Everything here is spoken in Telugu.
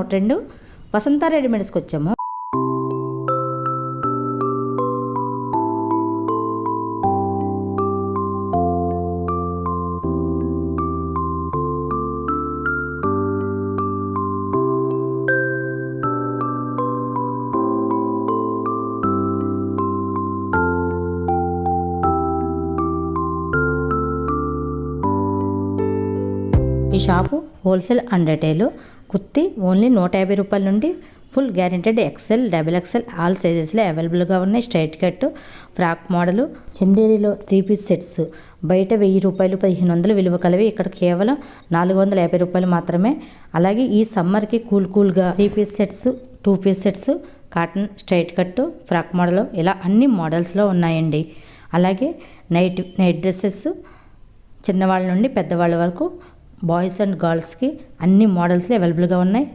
102 వసంత రెడీమేడ్స్కి వచ్చాము. ఈ shop wholesale and retail. Kurti only 150 రూపాయల నుండి full guaranteed XL, double XL all సైజెస్లో అవైలబుల్గా ఉన్నాయి. స్ట్రైట్ కట్, ఫ్రాక్ మోడలు, చందేరిలో 3 పీస్ సెట్స్ బయట 1000 రూపాయలు 1500 విలువ కలవి, ఇక్కడ కేవలం 450 రూపాయలు మాత్రమే. అలాగే ఈ సమ్మర్కి కూల్గా 3 piece sets, 2 piece sets, cotton straight cut, frock model ఇలా అన్ని మోడల్స్లో ఉన్నాయండి. అలాగే నైట్ డ్రెస్సెస్ చిన్నవాళ్ళ నుండి పెద్దవాళ్ళ వరకు బాయ్స్ అండ్ గర్ల్స్కి అన్ని మోడల్స్లో అవైలబుల్గా ఉన్నాయి.